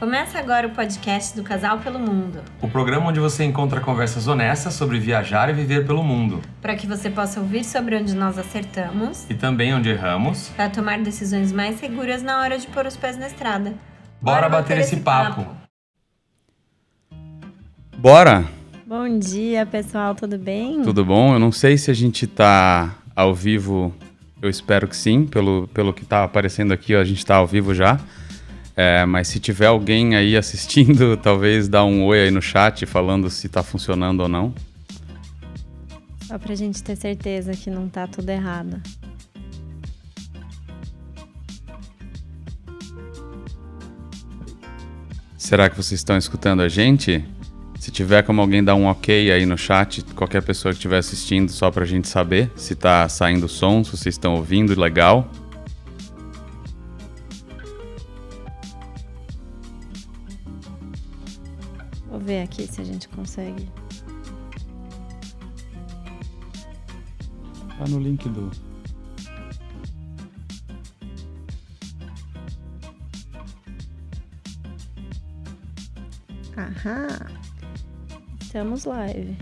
Começa agora o podcast do Casal pelo Mundo. O programa onde você encontra conversas honestas sobre viajar e viver pelo mundo. Para que você possa ouvir sobre onde nós acertamos. E também onde erramos. Para tomar decisões mais seguras na hora de pôr os pés na estrada. Bora bater esse papo. Bora! Bom dia, pessoal, tudo bem? Tudo bom? Eu não sei se a gente tá ao vivo, eu espero que sim, pelo que tá aparecendo aqui, a gente tá ao vivo já. Mas se tiver alguém aí assistindo, talvez dá um oi aí no chat falando se tá funcionando ou não. Só pra gente ter certeza que não tá tudo errado. Será que vocês estão escutando a gente? Se tiver como alguém dar um ok aí no chat, qualquer pessoa que estiver assistindo, só pra gente saber se tá saindo som, se vocês estão ouvindo, legal. Vou ver aqui se a gente consegue. Tá no link do... Aham. Estamos live.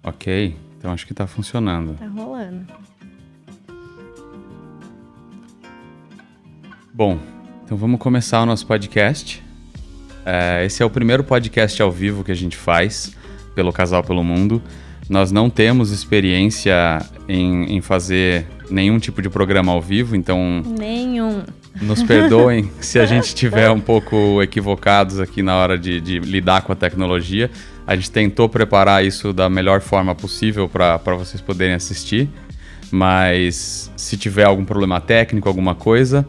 Ok, então acho que tá funcionando. Tá rolando. Bom, então vamos começar o nosso podcast. Esse é o primeiro podcast ao vivo que a gente faz pelo Casal pelo Mundo. Nós não temos experiência em fazer nenhum tipo de programa ao vivo, então... Nenhum. Nos perdoem se a gente estiver um pouco equivocados aqui na hora de lidar com a tecnologia. A gente tentou preparar isso da melhor forma possível para vocês poderem assistir, mas se tiver algum problema técnico, alguma coisa,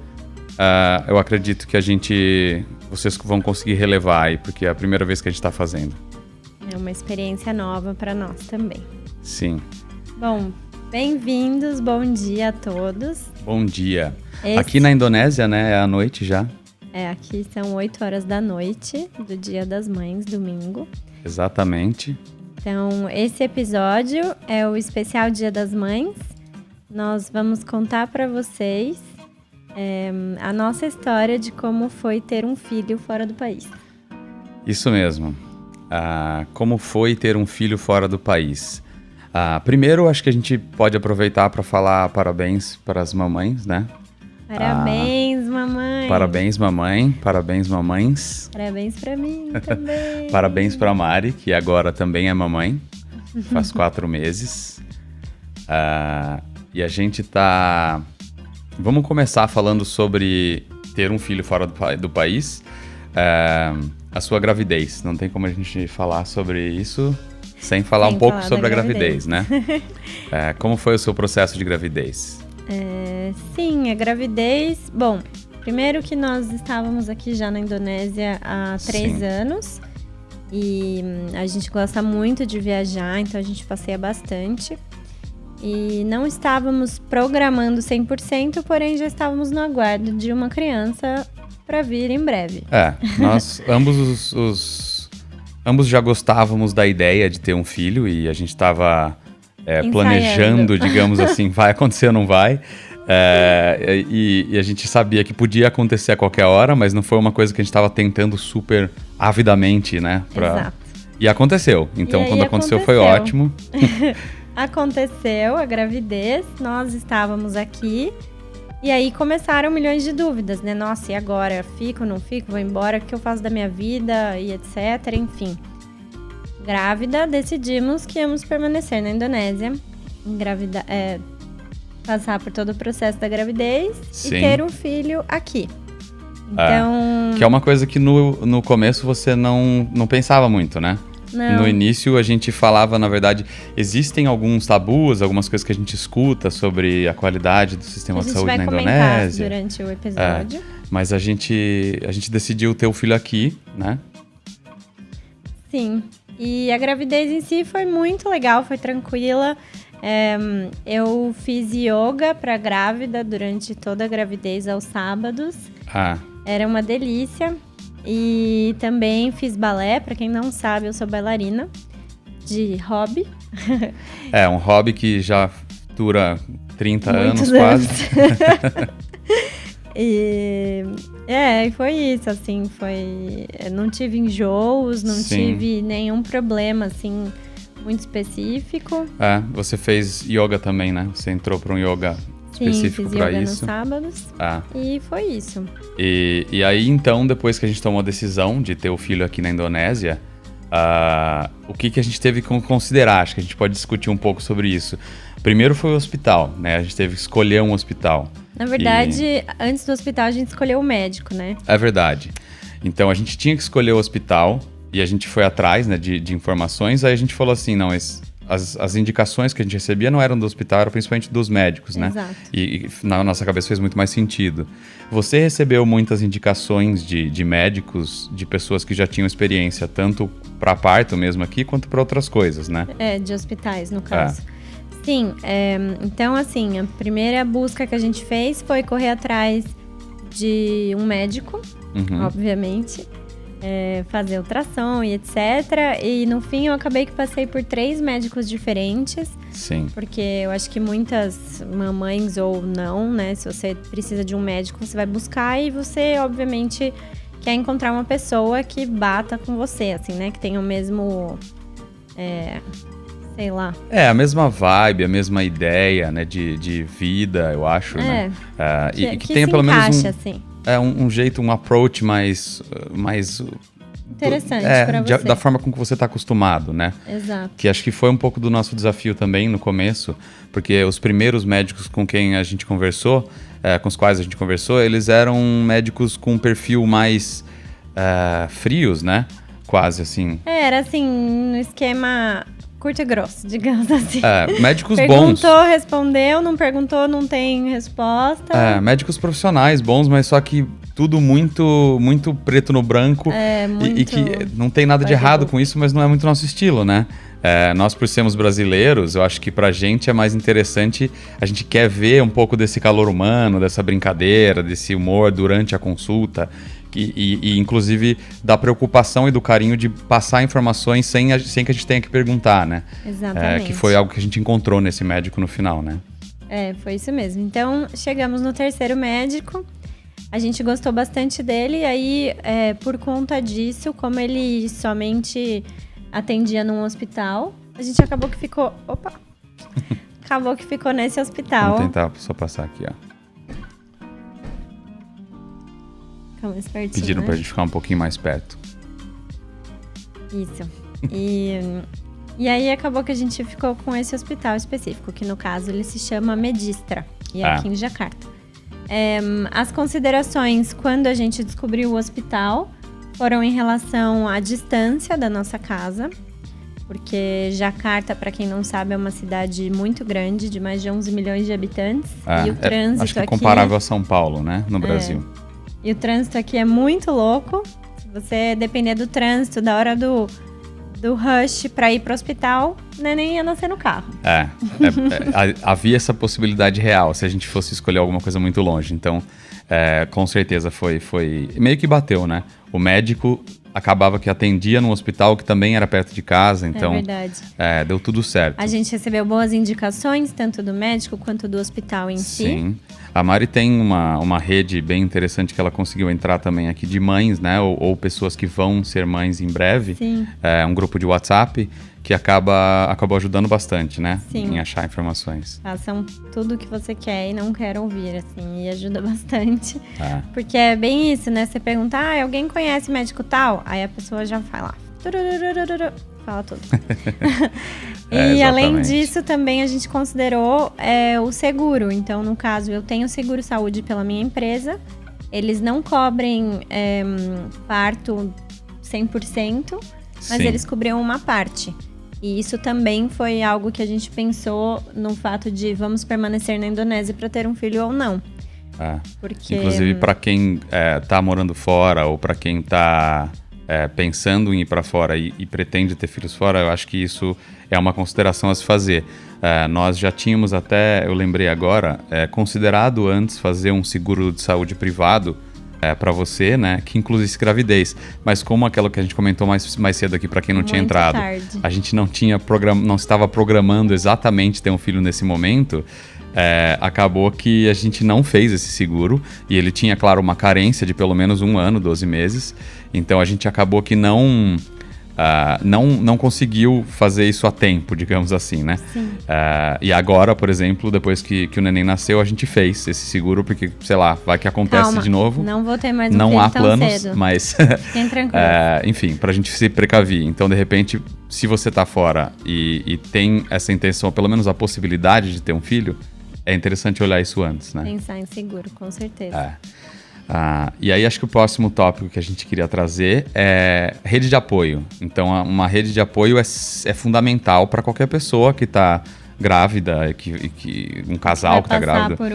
eu acredito que vocês vão conseguir relevar aí, porque é a primeira vez que a gente está fazendo. É uma experiência nova para nós também. Sim. Bom, bem-vindos, bom dia a todos. Bom dia. Aqui na Indonésia, né, é à noite já. Aqui são 8 horas da noite do Dia das Mães, domingo. Exatamente. Então, esse episódio é o especial Dia das Mães. Nós vamos contar para vocês a nossa história de como foi ter um filho fora do país. Isso mesmo. Como foi ter um filho fora do país? Primeiro, acho que a gente pode aproveitar para falar parabéns para as mamães, né? Parabéns, mamãe! Parabéns, mamãe. Parabéns, mamães. Parabéns para mim também. Parabéns para Mari, que agora também é mamãe. Faz 4 meses. E a gente tá... Vamos começar falando sobre ter um filho fora do país. A sua gravidez. Não tem como a gente falar sobre isso sem falar um pouco sobre a gravidez, né? Como foi o seu processo de gravidez? Sim, a gravidez... Bom, primeiro que nós estávamos aqui já na Indonésia há 3 anos. E a gente gosta muito de viajar, então a gente passeia bastante. E não estávamos programando 100%, porém já estávamos no aguardo de uma criança para vir em breve. Nós ambos já gostávamos da ideia de ter um filho e a gente estava planejando, digamos assim, vai acontecer ou não vai. E a gente sabia que podia acontecer a qualquer hora, mas não foi uma coisa que a gente estava tentando super avidamente, né? Exato. E aconteceu. Então, quando aconteceu foi ótimo. Aconteceu a gravidez, nós estávamos aqui e aí começaram milhões de dúvidas, né? Nossa, e agora? Fico, não fico? Vou embora? O que eu faço da minha vida? E etc, enfim. Grávida, decidimos que íamos permanecer na Indonésia, passar por todo o processo da gravidez e ter um filho aqui. Então... que é uma coisa que no começo você não pensava muito, né? Não. No início a gente falava, na verdade, existem alguns tabus, algumas coisas que a gente escuta sobre a qualidade do sistema de saúde na Indonésia. A gente vai comentar durante o episódio. Mas a gente decidiu ter o filho aqui, né? Sim. E a gravidez em si foi muito legal, foi tranquila. Eu fiz yoga para grávida durante toda a gravidez aos sábados. Era uma delícia. E também fiz balé, para quem não sabe, eu sou bailarina de hobby. Um hobby que já dura 30 Muitos anos quase. E E foi isso, assim, não tive enjoos, não tive nenhum problema, assim, muito específico. Você fez yoga também, né? Você entrou para um yoga específico para isso. Sim, fiz yoga nos sábados. E foi isso. E aí, então, depois que a gente tomou a decisão de ter o filho aqui na Indonésia, o que a gente teve que considerar? Acho que a gente pode discutir um pouco sobre isso. Primeiro foi o hospital, né? A gente teve que escolher um hospital. Na verdade, antes do hospital, a gente escolheu o médico, né? É verdade. Então, a gente tinha que escolher o hospital e a gente foi atrás, né, de informações. Aí a gente falou assim, não, as indicações que a gente recebia não eram do hospital, eram principalmente dos médicos, né? Exato. E na nossa cabeça fez muito mais sentido. Você recebeu muitas indicações de médicos, de pessoas que já tinham experiência, tanto para parto mesmo aqui, quanto para outras coisas, né? De hospitais, no caso. Sim, então assim, a primeira busca que a gente fez foi correr atrás de um médico, obviamente, fazer ultrassom e etc. E no fim eu acabei que passei por 3 médicos diferentes. Sim. Porque eu acho que muitas mamães ou não, né, se você precisa de um médico, você vai buscar e você, obviamente, quer encontrar uma pessoa que bata com você, assim, né, que tenha o mesmo... sei lá. A mesma vibe, a mesma ideia, né, de vida, eu acho, né? E que tenha pelo menos assim. Um jeito, um approach mais interessante pra você. Da forma com que você está acostumado, né? Exato. Que acho que foi um pouco do nosso desafio também no começo, porque os primeiros médicos com quem a gente conversou, com os quais a gente conversou, eles eram médicos com um perfil mais frios, né? Quase assim. Era assim, no esquema... curto e grosso, digamos assim. Médicos bons. Perguntou, respondeu, não perguntou, não tem resposta. Médicos profissionais bons, mas só que tudo muito, muito preto no branco. E que não tem nada de errado com isso, mas não é muito nosso estilo, né? Nós, por sermos brasileiros, eu acho que pra gente é mais interessante, a gente quer ver um pouco desse calor humano, dessa brincadeira, desse humor durante a consulta. E inclusive da preocupação e do carinho de passar informações sem que a gente tenha que perguntar, né? Exatamente. Que foi algo que a gente encontrou nesse médico no final, né? Foi isso mesmo. Então, chegamos no 3º médico, a gente gostou bastante dele, e aí, por conta disso, como ele somente atendia num hospital, a gente acabou que ficou... acabou que ficou nesse hospital. Vamos tentar só passar aqui, ó. Pediram pra gente ficar um pouquinho mais perto. Isso. E aí acabou que a gente ficou com esse hospital específico, que no caso ele se chama Medistra, e é aqui em Jakarta. As considerações quando a gente descobriu o hospital foram em relação à distância da nossa casa, porque Jakarta, para quem não sabe, é uma cidade muito grande, de mais de 11 milhões de habitantes. E o trânsito acho que é comparável a São Paulo, né, no Brasil. E o trânsito aqui é muito louco. Se você depender do trânsito, da hora do rush para ir pro hospital, nem ia nascer no carro. Havia essa possibilidade real, se a gente fosse escolher alguma coisa muito longe. Então, com certeza foi... Meio que bateu, né? O médico acabava que atendia num hospital que também era perto de casa, então... É verdade. Deu tudo certo. A gente recebeu boas indicações, tanto do médico quanto do hospital em si. Sim. A Mari tem uma rede bem interessante que ela conseguiu entrar também aqui de mães, né? Ou pessoas que vão ser mães em breve. Sim. Um grupo de WhatsApp que acabou ajudando bastante, né? Sim. Em achar informações. Façam tudo o que você quer e não quer ouvir, assim, e ajuda bastante. Porque é bem isso, né? Você pergunta, alguém conhece médico tal? Aí a pessoa já fala, fala tudo. E além disso, também a gente considerou o seguro. Então, no caso, eu tenho seguro saúde pela minha empresa. Eles não cobrem parto 100%, mas eles cobriam uma parte. E isso também foi algo que a gente pensou no fato de vamos permanecer na Indonésia para ter um filho ou não. Porque... Inclusive, para quem tá morando fora ou para quem tá pensando em ir para fora e pretende ter filhos fora, eu acho que isso é uma consideração a se fazer. Nós já tínhamos até, eu lembrei agora, considerado antes fazer um seguro de saúde privado para você, né, que inclui gravidez. Mas como aquilo que a gente comentou mais cedo aqui, para quem não tinha entrado, a gente não estava programando exatamente ter um filho nesse momento. acabou que a gente não fez esse seguro. E ele tinha, claro, uma carência de pelo menos 1 ano, 12 meses. Então a gente acabou que não conseguiu fazer isso a tempo, digamos assim, né? E agora, por exemplo, depois que o neném nasceu, a gente fez esse seguro, porque, sei lá, vai que acontece de novo. Não vou ter mais um Não filho há tão planos, cedo. mas... Fiquem tranquilos. enfim, pra gente se precaver. Então, de repente, se você tá fora e tem essa intenção, pelo menos a possibilidade de ter um filho, é interessante olhar isso antes, né? Pensar em seguro, com certeza. E aí acho que o próximo tópico que a gente queria trazer é rede de apoio. Então, uma rede de apoio é fundamental para qualquer pessoa que está grávida, um casal que está grávido. Por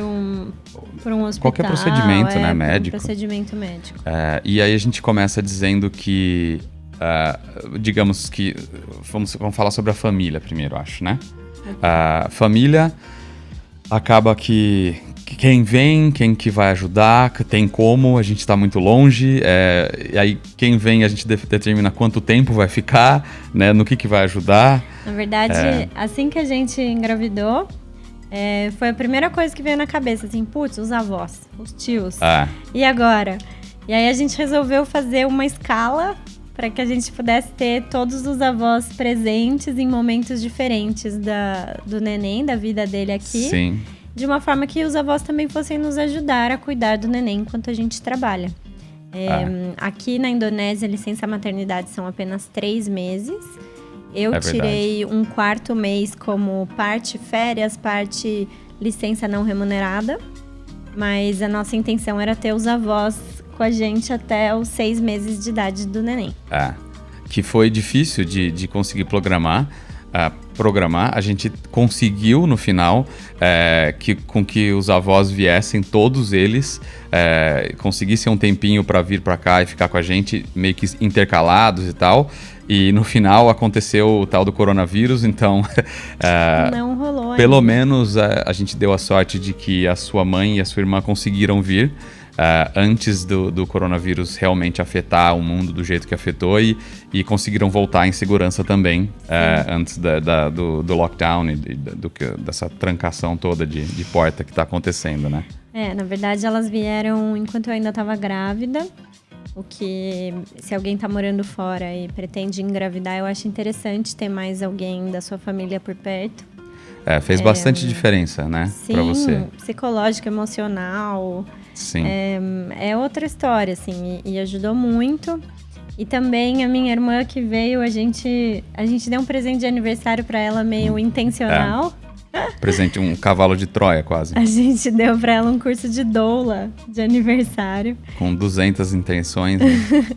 um hospital. Qualquer procedimento, né, médico. Procedimento médico. E aí a gente começa dizendo que, digamos que, vamos falar sobre a família primeiro, acho, né? A família acaba que quem vem, quem que vai ajudar, tem como, a gente está muito longe, e aí quem vem a gente determina quanto tempo vai ficar, né, no que vai ajudar. Na verdade, assim que a gente engravidou, foi a primeira coisa que veio na cabeça, assim, putz, os avós, os tios, e agora? E aí a gente resolveu fazer uma escala para que a gente pudesse ter todos os avós presentes em momentos diferentes do neném, da vida dele aqui. Sim. De uma forma que os avós também fossem nos ajudar a cuidar do neném enquanto a gente trabalha. Aqui na Indonésia, a licença maternidade são apenas 3 meses. Eu tirei um 4º mês como parte férias, parte licença não remunerada. Mas a nossa intenção era ter os avós com a gente até os 6 meses de idade do neném. Que foi difícil de conseguir programar. A gente conseguiu no final com que os avós viessem, todos eles conseguissem um tempinho para vir para cá e ficar com a gente, meio que intercalados e tal. E no final aconteceu o tal do coronavírus, então não rolou pelo ainda. Menos a gente deu a sorte de que a sua mãe e a sua irmã conseguiram vir antes do coronavírus realmente afetar o mundo do jeito que afetou e conseguiram voltar em segurança também antes do lockdown e dessa trancação toda de porta que está acontecendo, né? Na verdade elas vieram enquanto eu ainda estava grávida, o que se alguém está morando fora e pretende engravidar, eu acho interessante ter mais alguém da sua família por perto. Fez bastante diferença, né? Para você. Sim, psicológico, emocional. Sim. É outra história, assim, e ajudou muito. E também a minha irmã que veio, a gente deu um presente de aniversário para ela meio intencional. Presente, um cavalo de Troia, quase. A gente deu para ela um curso de doula de aniversário. Com 200 intenções. Né?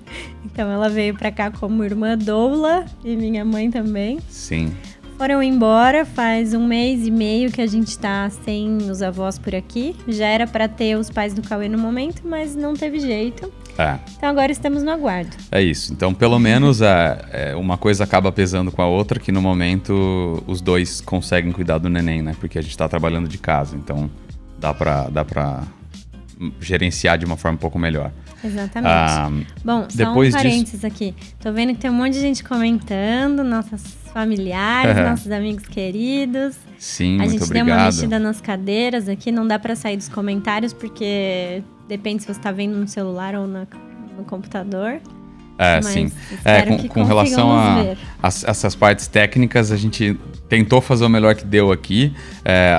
Então ela veio para cá como irmã doula e minha mãe também. Sim. Foram embora, faz 1 mês e meio que a gente tá sem os avós por aqui. Já era para ter os pais do Cauê no momento, mas não teve jeito. Então agora estamos no aguardo. É isso. Então pelo menos uma coisa acaba pesando com a outra, que no momento os dois conseguem cuidar do neném, né? Porque a gente tá trabalhando de casa, então dá pra gerenciar de uma forma um pouco melhor. Exatamente. Bom, só um parênteses aqui. Tô vendo que tem um monte de gente comentando, nossos familiares, nossos amigos queridos. Sim, muito obrigado. A gente deu uma mexida nas cadeiras aqui, não dá pra sair dos comentários, porque depende se você tá vendo no celular ou no computador. Sim. Com relação a essas partes técnicas, a gente tentou fazer o melhor que deu aqui.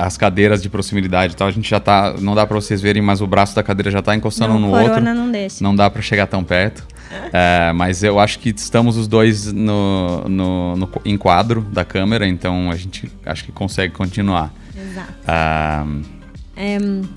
As cadeiras de proximidade e tal, a gente já tá... Não dá pra vocês verem, mas o braço da cadeira já tá encostando no outro. Não deixa. Não dá pra chegar tão perto. Mas eu acho que estamos os dois no enquadro da câmera, então a gente acho que consegue continuar. Exato.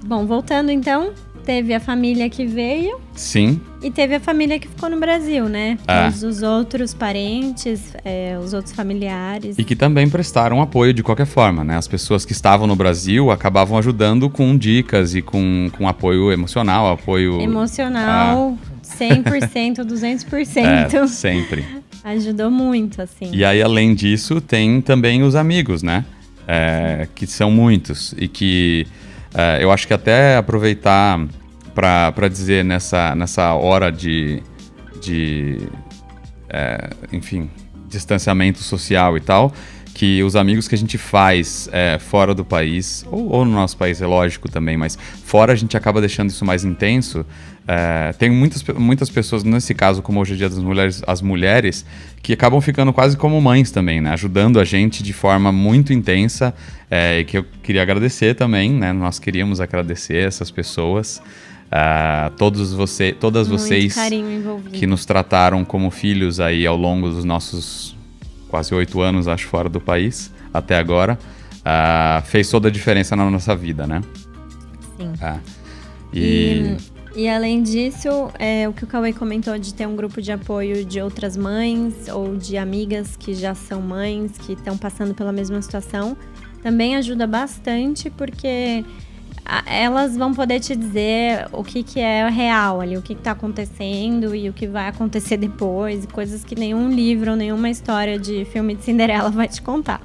Bom, voltando então... Teve a família que veio. Sim. E teve a família que ficou no Brasil, né? Todos os outros parentes, os outros familiares. E que também prestaram apoio de qualquer forma, né? As pessoas que estavam no Brasil acabavam ajudando com dicas e com apoio emocional, apoio... Emocional, 100%, 200%. Sempre. Ajudou muito, assim. E aí, além disso, tem também os amigos, né? Que são muitos e que... eu acho que até aproveitar para dizer nessa hora de enfim, distanciamento social e tal, que os amigos que a gente faz fora do país, ou no nosso país, é lógico também, mas fora a gente acaba deixando isso mais intenso. Tem muitas pessoas, nesse caso, como hoje é Dia das Mulheres, as mulheres, que acabam ficando quase como mães também, né? Ajudando a gente de forma muito intensa, e que eu queria agradecer também, né? Nós queríamos agradecer essas pessoas, todas vocês que nos trataram como filhos aí ao longo dos nossos quase 8 anos, acho, fora do país, até agora, fez toda a diferença na nossa vida, né? Sim. E além disso, o que o Cauê comentou de ter um grupo de apoio de outras mães ou de amigas que já são mães, que estão passando pela mesma situação, também ajuda bastante, porque elas vão poder te dizer o que é real ali, o que está acontecendo e o que vai acontecer depois, coisas que nenhum livro ou nenhuma história de filme de Cinderela vai te contar.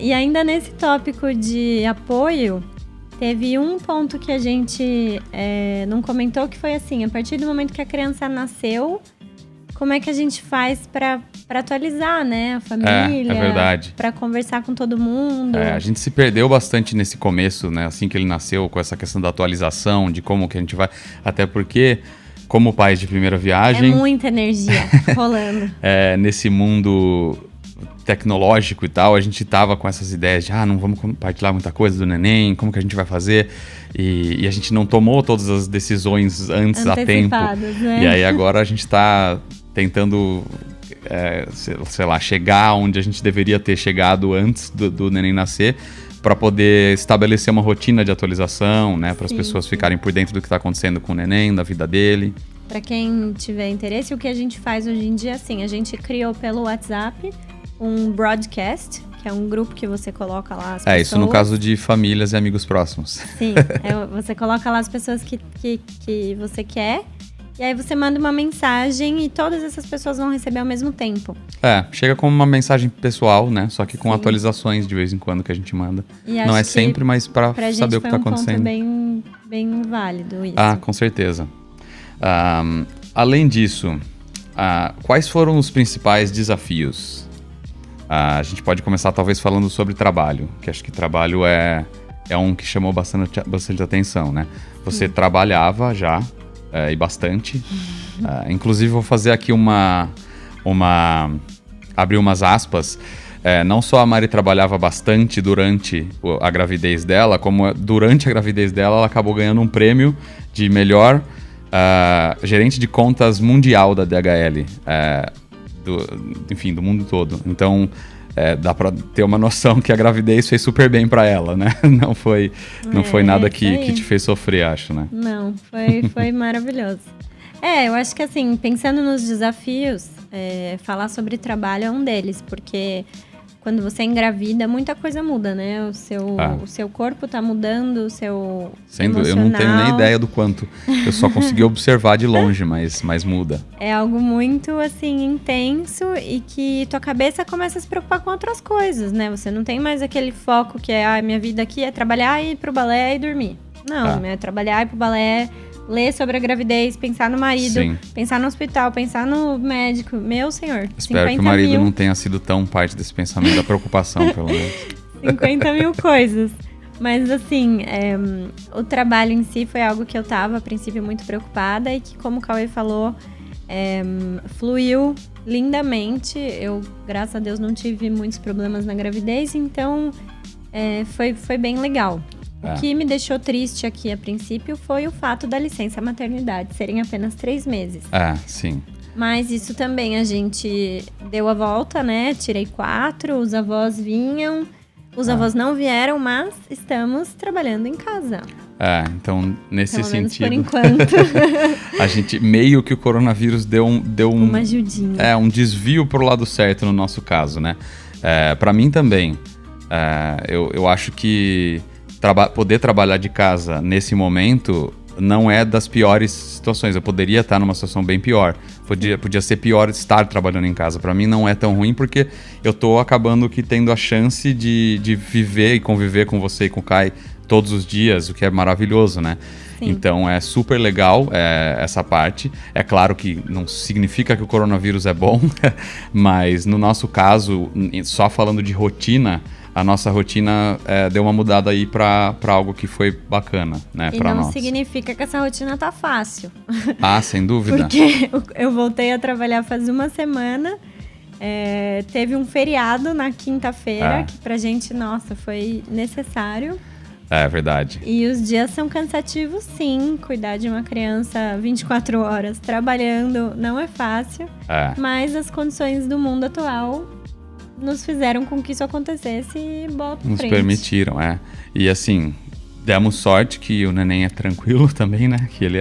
E ainda nesse tópico de apoio, teve um ponto que a gente não comentou, que foi assim, a partir do momento que a criança nasceu, como é que a gente faz para atualizar, né, a família? É verdade. Para conversar com todo mundo. A gente se perdeu bastante nesse começo, né, assim que ele nasceu, com essa questão da atualização, de como que a gente vai... Até porque, como pais de primeira viagem... É muita energia rolando. Nesse mundo tecnológico e tal, a gente tava com essas ideias de não vamos compartilhar muita coisa do neném, como que a gente vai fazer, e a gente não tomou todas as decisões antes a tempo, né? E aí agora a gente tá tentando, sei lá, chegar onde a gente deveria ter chegado antes do neném nascer, para poder estabelecer uma rotina de atualização, né, para as pessoas ficarem por dentro do que está acontecendo com o neném, da vida dele. Para quem tiver interesse, o que a gente faz hoje em dia, assim, a gente criou pelo WhatsApp um broadcast, que é um grupo que você coloca lá as pessoas. Isso no caso de famílias e amigos próximos. Sim, você coloca lá as pessoas que você quer, e aí você manda uma mensagem e todas essas pessoas vão receber ao mesmo tempo. Chega como uma mensagem pessoal, né? Só que com atualizações de vez em quando que a gente manda. E não é sempre, mas para saber o que está acontecendo. Pra gente foi um ponto bem válido isso. Com certeza. Além disso, quais foram os principais desafios? A gente pode começar talvez falando sobre trabalho, que acho que trabalho é um que chamou bastante atenção, né? Você trabalhava já, e bastante. Inclusive vou fazer aqui abrir umas aspas. Não só a Mari trabalhava bastante durante a gravidez dela, como durante a gravidez dela ela acabou ganhando um prêmio de melhor gerente de contas mundial da DHL. Do mundo todo. Então, dá pra ter uma noção que a gravidez fez super bem pra ela, né? Não foi nada que te fez sofrer, acho, né? Não, foi maravilhoso. Eu acho que assim, pensando nos desafios, falar sobre trabalho é um deles, porque quando você engravida, muita coisa muda, né? O seu corpo tá mudando, o seu emocional. Eu não tenho nem ideia do quanto. Eu só consegui observar de longe, mas muda. É algo muito, assim, intenso e que tua cabeça começa a se preocupar com outras coisas, né? Você não tem mais aquele foco que minha vida aqui é trabalhar, ir pro balé e dormir. Não, é trabalhar, ir pro balé, ler sobre a gravidez, pensar no marido, pensar no hospital, pensar no médico. Meu senhor, espero que o marido não tenha sido tão parte desse pensamento da preocupação, pelo menos. 50 mil coisas. Mas assim, o trabalho em si foi algo que eu tava, a princípio, muito preocupada e que, como o Cauê falou, fluiu lindamente. Eu, graças a Deus, não tive muitos problemas na gravidez, então foi bem legal. O que me deixou triste aqui, a princípio, foi o fato da licença maternidade serem apenas 3 meses. Sim. Mas isso também a gente deu a volta, né? Tirei 4, os avós vinham, os avós não vieram, mas estamos trabalhando em casa. Então, nesse Pelo menos sentido... por enquanto. A gente, meio que o coronavírus deu uma ajudinha. Um desvio pro lado certo no nosso caso, né? Pra mim também. Eu acho que poder trabalhar de casa nesse momento não é das piores situações. Eu poderia estar numa situação bem pior. Podia ser pior estar trabalhando em casa. Para mim não é tão ruim, porque eu tô acabando que tendo a chance de viver e conviver com você e com o Kai todos os dias, o que é maravilhoso, né? Sim. Então é super legal essa parte. É claro que não significa que o coronavírus é bom, mas no nosso caso, só falando de rotina, a nossa rotina deu uma mudada aí para algo que foi bacana, né, para nós. E não significa que essa rotina tá fácil. Ah, sem dúvida. Porque eu voltei a trabalhar faz uma semana, teve um feriado na quinta-feira, que pra gente, nossa, foi necessário. É verdade. E os dias são cansativos, sim. Cuidar de uma criança 24 horas trabalhando não é fácil. Mas as condições do mundo atual nos fizeram com que isso acontecesse e bola pra nos frente. Permitiram, E assim, demos sorte que o neném é tranquilo também, né? Que ele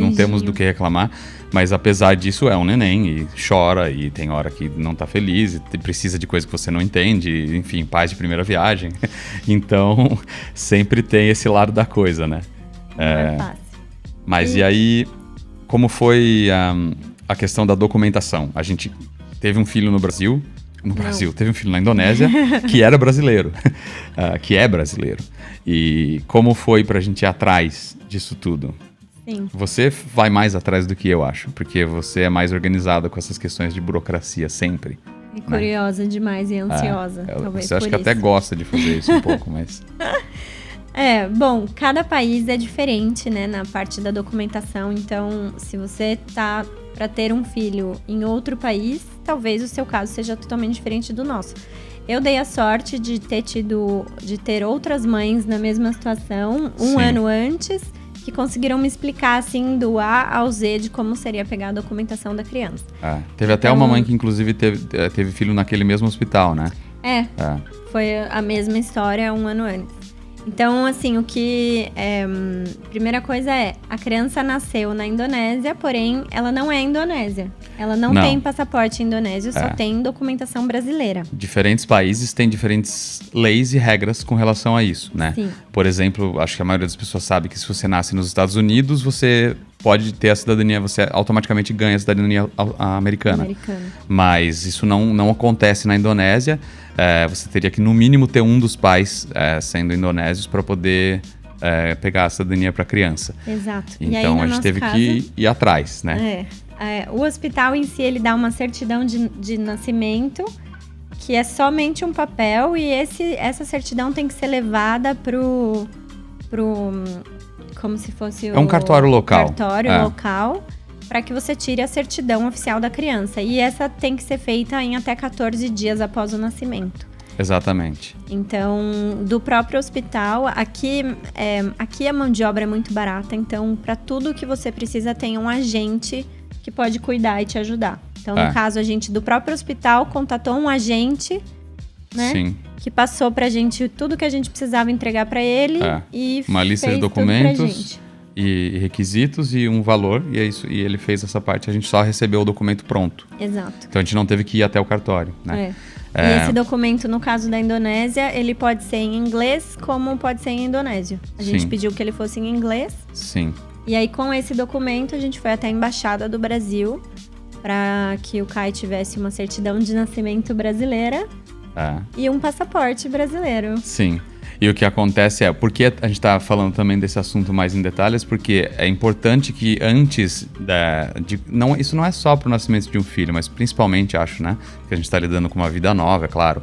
não temos do que reclamar. Mas apesar disso, é um neném e chora e tem hora que não tá feliz e precisa de coisa que você não entende. Enfim, pais de primeira viagem. Então, sempre tem esse lado da coisa, né? Não é fácil. Mas e aí, como foi a questão da documentação? A gente teve um filho no Brasil, teve um filho na Indonésia, que era brasileiro, que é brasileiro. E como foi pra gente ir atrás disso tudo? Sim. Você vai mais atrás do que eu acho, porque você é mais organizada com essas questões de burocracia sempre. E curiosa demais e ansiosa, talvez você acha que até gosta de fazer isso um pouco, mas... Bom, cada país é diferente, né, na parte da documentação. Então, se você tá para ter um filho em outro país, talvez o seu caso seja totalmente diferente do nosso. Eu dei a sorte de ter outras mães na mesma situação, um ano antes, que conseguiram me explicar, assim, do A ao Z de como seria pegar a documentação da criança. Teve até uma mãe que, inclusive, teve filho naquele mesmo hospital, né? Foi a mesma história um ano antes. Então, assim, primeira coisa a criança nasceu na Indonésia, porém, ela não é indonésia. Ela não tem passaporte indonésio, só tem documentação brasileira. Diferentes países têm diferentes leis e regras com relação a isso, né? Sim. Por exemplo, acho que a maioria das pessoas sabe que se você nasce nos Estados Unidos, você pode ter a cidadania, você automaticamente ganha a cidadania americana. Mas isso não acontece na Indonésia. Você teria que, no mínimo, ter um dos pais sendo indonésios para poder pegar a cidadania para a criança. Exato. Então, a gente teve que ir atrás, né? O hospital em si, ele dá uma certidão de nascimento, que é somente um papel, e essa certidão tem que ser levada pro como se fosse um cartório local. Local, para que você tire a certidão oficial da criança. E essa tem que ser feita em até 14 dias após o nascimento. Exatamente. Então, do próprio hospital, aqui a mão de obra é muito barata. Então, para tudo que você precisa, tem um agente que pode cuidar e te ajudar. Então, no caso, a gente do próprio hospital contatou um agente, né? Sim. Que passou pra gente tudo que a gente precisava entregar pra ele e uma lista de documentos e requisitos e um valor, e é isso. E ele fez essa parte, a gente só recebeu o documento pronto. Exato. Então a gente não teve que ir até o cartório, né? E esse documento, no caso da Indonésia, ele pode ser em inglês como pode ser em indonésio. A gente pediu que ele fosse em inglês. Sim. E aí, com esse documento, a gente foi até a Embaixada do Brasil para que o Kai tivesse uma certidão de nascimento brasileira e um passaporte brasileiro. Sim. E o que acontece por que a gente está falando também desse assunto mais em detalhes, porque é importante que antes isso não é só para o nascimento de um filho, mas principalmente, acho, né? Que a gente está lidando com uma vida nova, é claro.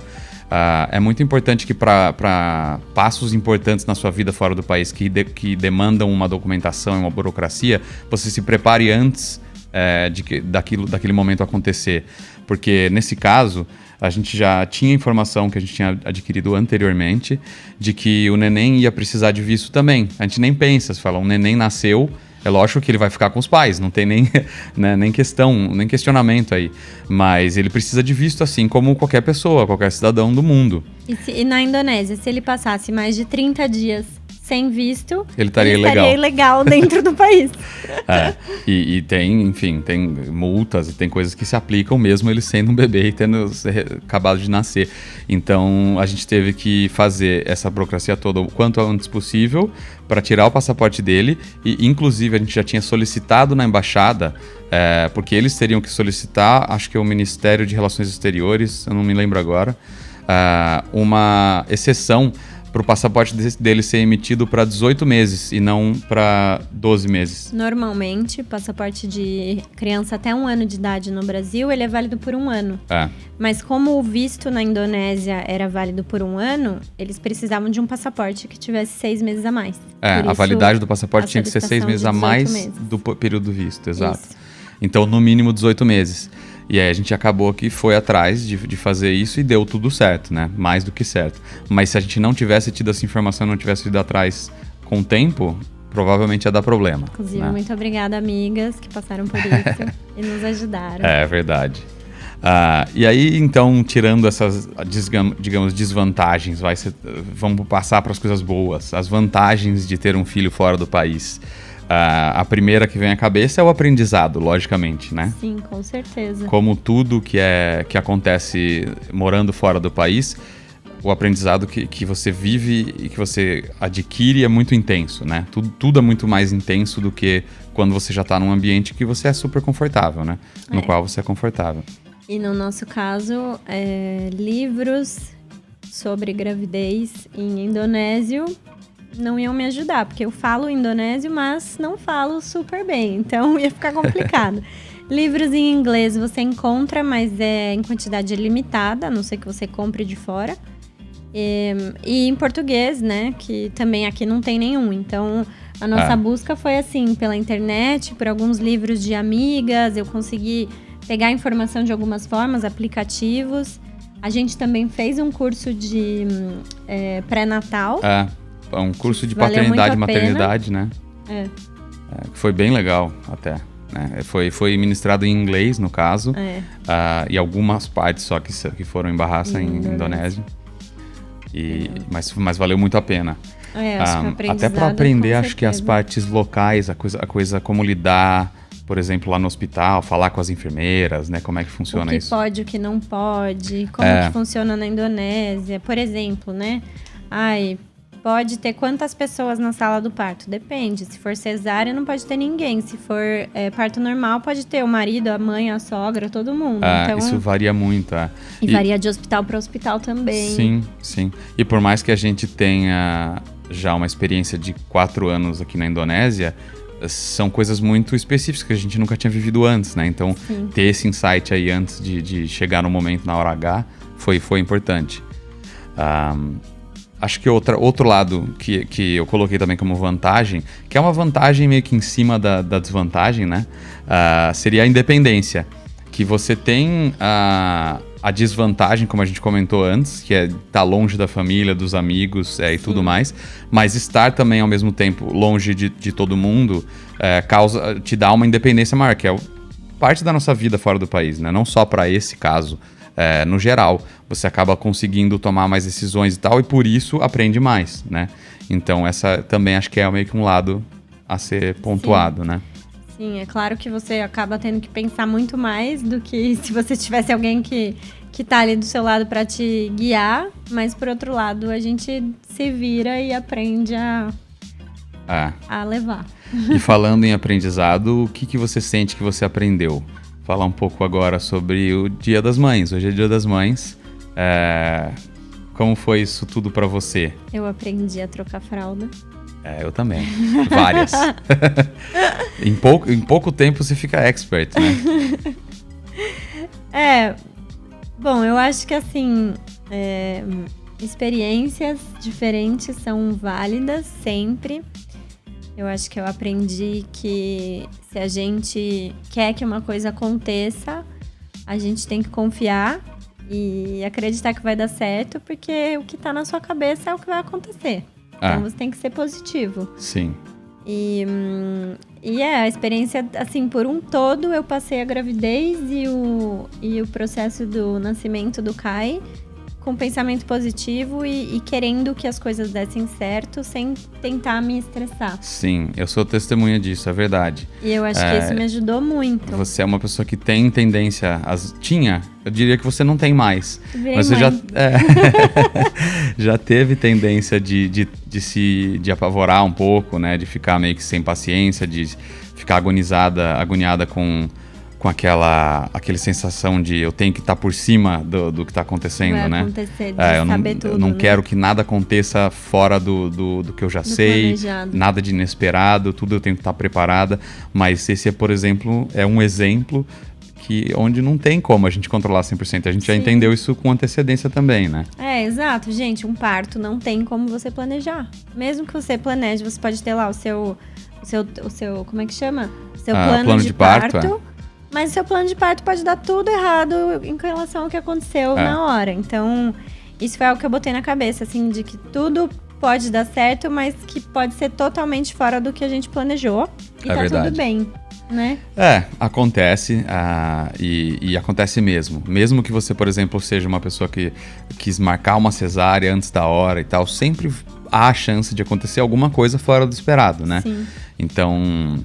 É muito importante que para passos importantes na sua vida fora do país que demandam uma documentação e uma burocracia, você se prepare antes daquele momento acontecer. Porque, nesse caso, a gente já tinha informação que a gente tinha adquirido anteriormente de que o neném ia precisar de visto também. A gente nem pensa, se fala, um neném nasceu, é lógico que ele vai ficar com os pais, não tem nem questionamento aí. Mas ele precisa de visto assim como qualquer pessoa, qualquer cidadão do mundo. E na Indonésia, se ele passasse mais de 30 dias sem visto, ele estaria ilegal dentro do país. E tem multas e tem coisas que se aplicam mesmo ele sendo um bebê e tendo acabado de nascer. Então, a gente teve que fazer essa burocracia toda o quanto antes possível para tirar o passaporte dele. E, inclusive, a gente já tinha solicitado na embaixada, porque eles teriam que solicitar, acho que é o Ministério de Relações Exteriores, eu não me lembro agora, uma exceção pro passaporte dele ser emitido para 18 meses e não para 12 meses. Normalmente, passaporte de criança até 1 ano de idade no Brasil, ele é válido por 1 ano. Mas como o visto na Indonésia era válido por 1 ano, eles precisavam de um passaporte que tivesse 6 meses a mais. A validade do passaporte tinha que ser 6 meses a mais do período do visto, exato. Isso. Então, no mínimo 18 meses. E aí a gente acabou que foi atrás de fazer isso e deu tudo certo, né? Mais do que certo. Mas se a gente não tivesse tido essa informação, não tivesse ido atrás com o tempo, provavelmente ia dar problema. Inclusive, né? Muito obrigada, amigas, que passaram por isso e nos ajudaram. É verdade. E aí, então, tirando essas, digamos, desvantagens, vamos passar para as coisas boas. As vantagens de ter um filho fora do país. A primeira que vem à cabeça é o aprendizado, logicamente, né? Sim, com certeza. Como tudo que acontece morando fora do país, o aprendizado que você vive e que você adquire é muito intenso, né? Tudo é muito mais intenso do que quando você já está num ambiente que você é super confortável, né? No qual você é confortável. E no nosso caso, livros sobre gravidez em indonésio não iam me ajudar, porque eu falo indonésio, mas não falo super bem, então ia ficar complicado. Livros em inglês você encontra, mas é em quantidade limitada, a não ser que você compre de fora. E em português, né, que também aqui não tem nenhum. Então, a nossa busca foi assim, pela internet, por alguns livros de amigas, eu consegui pegar informação de algumas formas, aplicativos. A gente também fez um curso de pré-natal. Um curso de paternidade e maternidade, né? Foi bem legal até. Né? Foi ministrado em inglês, no caso. E algumas partes só que foram em Bahasa, em Indonésia. Mas valeu muito a pena. Acho que até para aprender, acho que as partes locais, a coisa como lidar, por exemplo, lá no hospital, falar com as enfermeiras, né? Como é que funciona isso? O que pode, o que não pode, como que funciona na Indonésia. Por exemplo, né? Pode ter quantas pessoas na sala do parto? Depende. Se for cesárea, não pode ter ninguém. Se for parto normal, pode ter o marido, a mãe, a sogra, todo mundo. Então, isso varia muito. E varia de hospital para hospital também. Sim, sim. E por mais que a gente tenha já uma experiência de 4 anos aqui na Indonésia, são coisas muito específicas que a gente nunca tinha vivido antes, né? Então, ter esse insight aí antes de chegar no momento, na hora H, foi importante. Acho que outro lado que eu coloquei também como vantagem, que é uma vantagem meio que em cima da desvantagem, né? Seria a independência. Que você tem a desvantagem, como a gente comentou antes, que é estar longe da família, dos amigos e tudo mais. Mas estar também, ao mesmo tempo, longe de todo mundo, te dá uma independência maior, que é parte da nossa vida fora do país, né? Não só para esse caso. No geral, você acaba conseguindo tomar mais decisões e tal, e por isso aprende mais, né? Então, essa também acho que é meio que um lado a ser pontuado, né? Sim, é claro que você acaba tendo que pensar muito mais do que se você tivesse alguém que tá ali do seu lado para te guiar, mas por outro lado, a gente se vira e aprende a levar. E falando em aprendizado, o que você sente que você aprendeu? Falar um pouco agora sobre o Dia das Mães. Hoje é Dia das Mães. Como foi isso tudo pra você? Eu aprendi a trocar fralda. Eu também. Várias. Em pouco tempo você fica expert, né? Bom, eu acho que assim, experiências diferentes são válidas sempre. Eu acho que eu aprendi que se a gente quer que uma coisa aconteça, a gente tem que confiar e acreditar que vai dar certo, porque o que tá na sua cabeça é o que vai acontecer. Então você tem que ser positivo. Sim. E a experiência, assim, por um todo, eu passei a gravidez e o processo do nascimento do Kai com pensamento positivo e querendo que as coisas dessem certo sem tentar me estressar. Sim, eu sou testemunha disso, é verdade. E eu acho que isso me ajudou muito. Você é uma pessoa que tem tendência, eu diria que você não tem mais. Mas você já teve tendência de apavorar um pouco, né? De ficar meio que sem paciência, de ficar agoniada com aquele sensação de eu tenho que estar por cima do que está acontecendo, vai né? acontecer, de saber tudo, eu não né? quero que nada aconteça fora do que eu já sei, planejado. nada de inesperado, tudo eu tenho que estar preparada, mas esse, por exemplo, é um exemplo onde não tem como a gente controlar 100%. A gente já entendeu isso com antecedência também, né? Exato, gente. Um parto não tem como você planejar. Mesmo que você planeje, você pode ter lá o seu como é que chama? O seu plano de parto. Mas o seu plano de parto pode dar tudo errado em relação ao que aconteceu na hora. Então, isso foi algo que eu botei na cabeça, assim, de que tudo pode dar certo, mas que pode ser totalmente fora do que a gente planejou. E tá verdade. Tudo bem, né? Acontece e acontece mesmo. Mesmo que você, por exemplo, seja uma pessoa que quis marcar uma cesárea antes da hora e tal, sempre há a chance de acontecer alguma coisa fora do esperado, né? Sim. Então,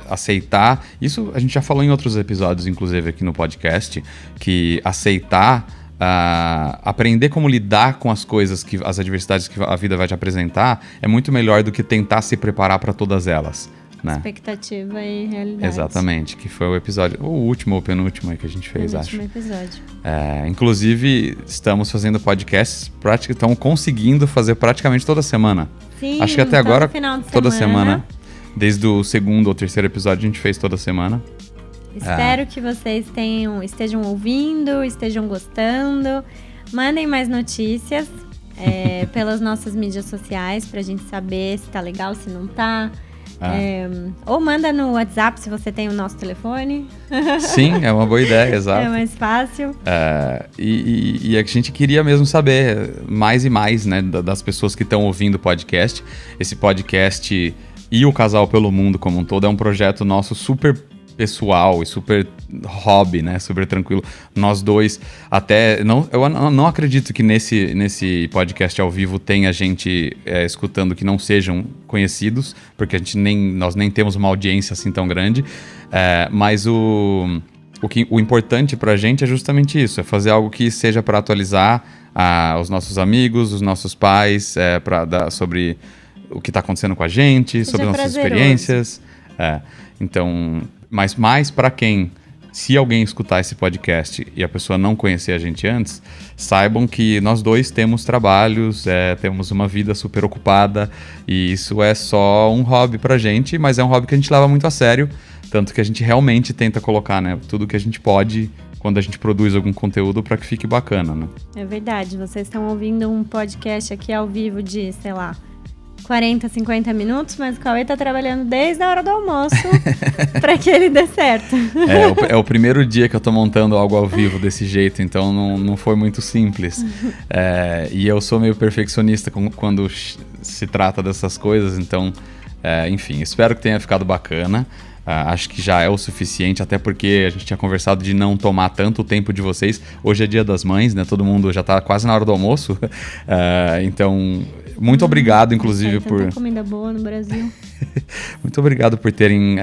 aceitar... Isso a gente já falou em outros episódios, inclusive aqui no podcast, que aceitar... aprender como lidar com as coisas, as adversidades que a vida vai te apresentar é muito melhor do que tentar se preparar para todas elas, né? Expectativa e realidade. Exatamente, que foi o último ou penúltimo aí que a gente fez, acho. Penúltimo episódio. Inclusive, estamos fazendo podcasts, estamos conseguindo fazer praticamente toda semana. Sim, acho que até agora, toda semana. Desde o segundo ou terceiro episódio, a gente fez toda semana. Espero que vocês estejam ouvindo, estejam gostando. Mandem mais notícias pelas nossas mídias sociais pra gente saber se tá legal, se não tá. Ou manda no WhatsApp se você tem o nosso telefone. Sim, é uma boa ideia, exato. É mais fácil. E a gente queria mesmo saber mais e mais, né, das pessoas que estão ouvindo o podcast. Esse podcast e o Casal pelo Mundo como um todo é um projeto nosso super pessoal e super hobby, né? Super tranquilo. Nós dois eu não acredito que nesse podcast ao vivo tenha gente escutando que não sejam conhecidos, porque nós nem temos uma audiência assim tão grande. Mas o importante pra gente é justamente isso, é fazer algo que seja para atualizar os nossos amigos, os nossos pais, sobre o que tá acontecendo com a gente, sobre nossas experiências. Então, mas mais para quem, se alguém escutar esse podcast e a pessoa não conhecer a gente antes, saibam que nós dois temos trabalhos, temos uma vida super ocupada e isso é só um hobby pra gente, mas é um hobby que a gente leva muito a sério, tanto que a gente realmente tenta colocar, né, tudo que a gente pode quando a gente produz algum conteúdo para que fique bacana, né? É verdade, vocês estão ouvindo um podcast aqui ao vivo de, sei lá, 40, 50 minutos, mas o Cauê tá trabalhando desde a hora do almoço para que ele dê certo. É o primeiro dia que eu tô montando algo ao vivo desse jeito, então não foi muito simples. E eu sou meio perfeccionista quando se trata dessas coisas, então, enfim, espero que tenha ficado bacana. Acho que já é o suficiente, até porque a gente tinha conversado de não tomar tanto tempo de vocês. Hoje é Dia das Mães, né? Todo mundo já tá quase na hora do almoço. Então, muito obrigado, inclusive, por... Tanta comida boa no Brasil. Muito obrigado por terem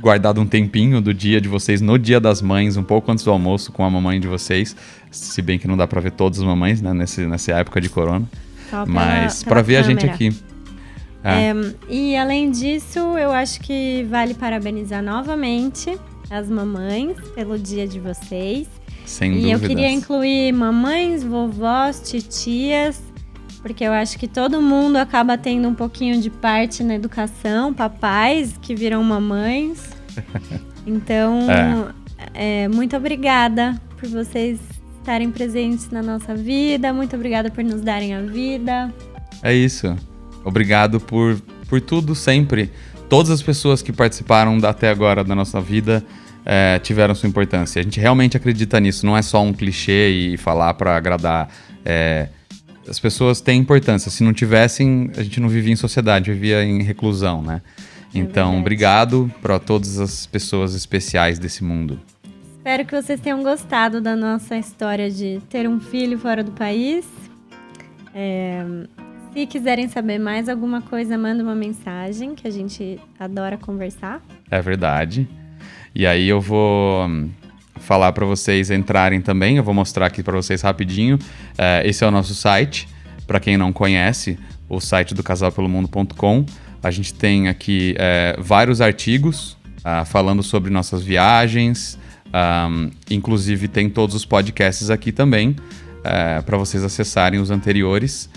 guardado um tempinho do dia de vocês no Dia das Mães, um pouco antes do almoço com a mamãe de vocês. Se bem que não dá pra ver todas as mamães, né? Nessa época de corona. Mas pra ver câmera. A gente aqui. E além disso, eu acho que vale parabenizar novamente as mamães pelo dia de vocês. Sem dúvidas. E eu queria incluir mamães, vovós, titias, porque eu acho que todo mundo acaba tendo um pouquinho de parte na educação, papais que viram mamães. Então, muito obrigada por vocês estarem presentes na nossa vida, muito obrigada por nos darem a vida. É isso. Obrigado por tudo sempre. Todas as pessoas que participaram até agora da nossa vida tiveram sua importância. A gente realmente acredita nisso. Não é só um clichê e falar para agradar. As pessoas têm importância. Se não tivessem, a gente não vivia em sociedade, vivia em reclusão, né? Então, obrigado para todas as pessoas especiais desse mundo. Espero que vocês tenham gostado da nossa história de ter um filho fora do país. Se quiserem saber mais alguma coisa, manda uma mensagem, que a gente adora conversar. É verdade. E aí eu vou falar para vocês entrarem também, eu vou mostrar aqui para vocês rapidinho. Esse é o nosso site, para quem não conhece, o site do casalpelomundo.com. A gente tem aqui vários artigos falando sobre nossas viagens. Inclusive tem todos os podcasts aqui também, para vocês acessarem os anteriores.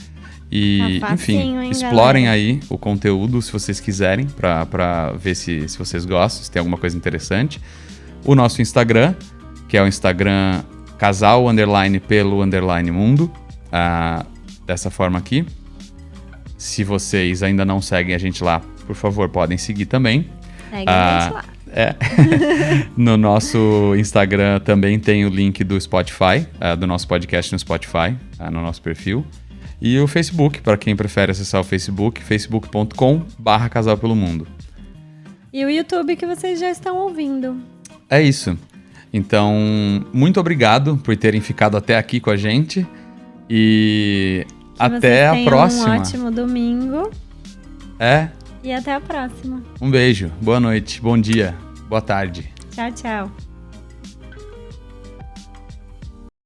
E, Tá facinho, enfim, hein, explorem galera? aí o conteúdo se vocês quiserem, para ver se vocês gostam, se tem alguma coisa interessante. O nosso Instagram, que é o Instagram casal_pelo_mundo, dessa forma aqui. Se vocês ainda não seguem a gente lá, por favor, podem seguir também. Segue a gente lá. No nosso Instagram também tem o link do Spotify, do nosso podcast no Spotify, no nosso perfil. E o Facebook, para quem prefere acessar o Facebook, facebook.com/casalpelomundo. E o YouTube que vocês já estão ouvindo. É isso. Então, muito obrigado por terem ficado até aqui com a gente. E até a próxima. Um ótimo domingo. É. E até a próxima. Um beijo. Boa noite. Bom dia. Boa tarde. Tchau, tchau.